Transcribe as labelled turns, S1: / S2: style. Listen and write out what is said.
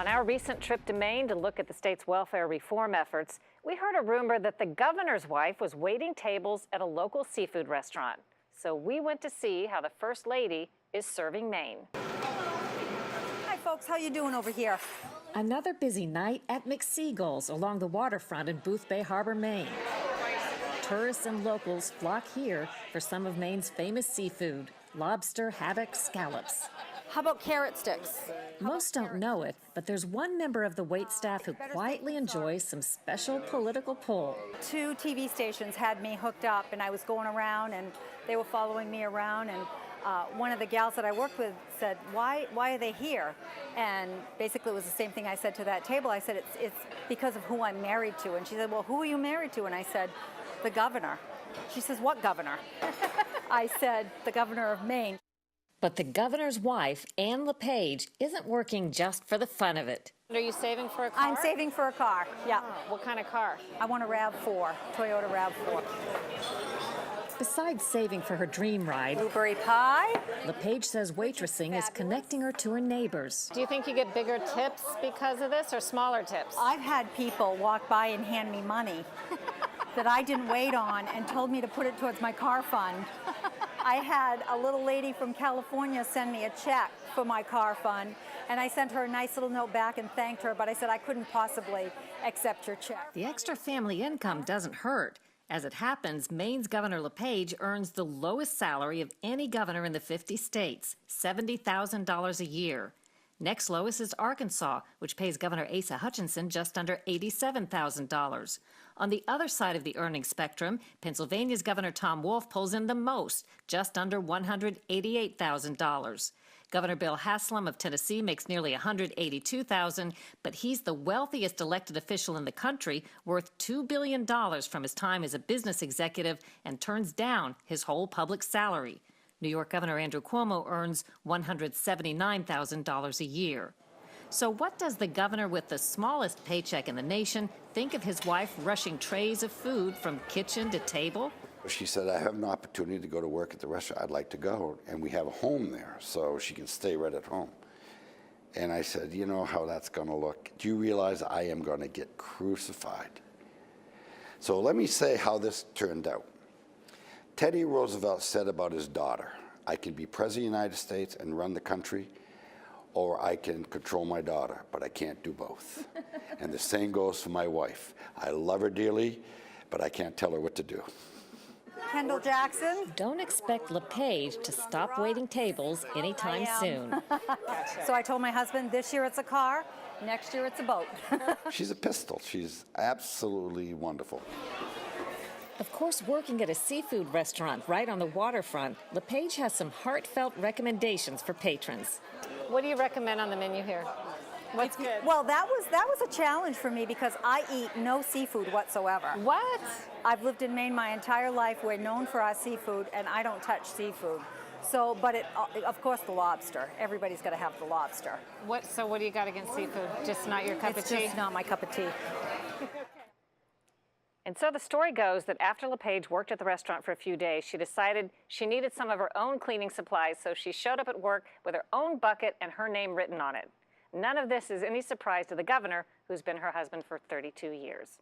S1: On our recent trip to Maine to look at the state's welfare reform efforts, we heard a rumor that the governor's wife was waiting tables at a local seafood restaurant. So we went to see how the First Lady is serving Maine.
S2: Hi folks, how you doing over here?
S3: Another busy night at McSeagle's along the waterfront in Boothbay Harbor, Maine. Tourists and locals flock here for some of Maine's famous seafood: lobster, haddock, scallops.
S2: How about carrot sticks?
S3: Most don't know it, but there's one member of the waitstaff who quietly enjoys some special political pull.
S2: 2 TV stations had me hooked up, and I was going around, and they were following me around, and one of the gals that I worked with said, why are they here? And basically it was the same thing I said to that table. I said, it's because of who I'm married to. And she said, well, who are you married to? And I said, the governor. She says, what governor? I said, the governor of Maine.
S3: But the governor's wife, Ann LePage, isn't working just for the fun of it.
S1: Are you saving for a car?
S2: I'm saving for a car, yeah.
S1: What kind of car?
S2: I want a RAV4, Toyota RAV4.
S3: Besides saving for her dream ride,
S2: Blueberry pie.
S3: LePage says waitressing is connecting her to her neighbors.
S1: Do you think you get bigger tips because of this or smaller tips?
S2: I've had people walk by and hand me money that I didn't wait on and told me to put it towards my car fund. I had a little lady from California send me a check for my car fund, and I sent her a nice little note back and thanked her, but I said I couldn't possibly accept your check.
S3: The extra family income doesn't hurt. As it happens, Maine's Governor LePage earns the lowest salary of any governor in the 50 states, $70,000 a year. Next lowest is Arkansas, which pays Governor Asa Hutchinson just under $87,000. On the other side of the earnings spectrum, Pennsylvania's Governor Tom Wolf pulls in the most, just under $188,000. Governor Bill Haslam of Tennessee makes nearly $182,000, but he's the wealthiest elected official in the country, worth $2 billion from his time as a business executive, and turns down his whole public salary. New York Governor Andrew Cuomo earns $179,000 a year. So what does the governor with the smallest paycheck in the nation think of his wife rushing trays of food from kitchen to table?
S4: She said, I have an opportunity to go to work at the restaurant. I'd like to go. And we have a home there, so she can stay right at home. And I said, you know how that's going to look. Do you realize I am going to get crucified? So let me say how this turned out. Teddy Roosevelt said about his daughter, I can be president of the United States and run the country, or I can control my daughter, but I can't do both. And the same goes for my wife. I love her dearly, but I can't tell her what to do.
S2: Kendall Jackson.
S3: Don't expect LePage to stop waiting tables anytime soon.
S2: So I told my husband, this year it's a car, next year it's a boat.
S4: She's a pistol. She's absolutely wonderful.
S3: Of course, working at a seafood restaurant right on the waterfront, LePage has some heartfelt recommendations for patrons.
S1: What do you recommend on the menu here? What's good?
S2: Well, that was a challenge for me because I eat no seafood whatsoever.
S1: What?
S2: I've lived in Maine my entire life. We're known for our seafood, and I don't touch seafood. So, but of course, the lobster. Everybody's got to have the lobster.
S1: So what do you got against seafood? Just not your cup of tea?
S2: It's just not my cup of tea.
S1: And so the story goes that after LePage worked at the restaurant for a few days, she decided she needed some of her own cleaning supplies, so she showed up at work with her own bucket and her name written on it. None of this is any surprise to the governor, who's been her husband for 32 years.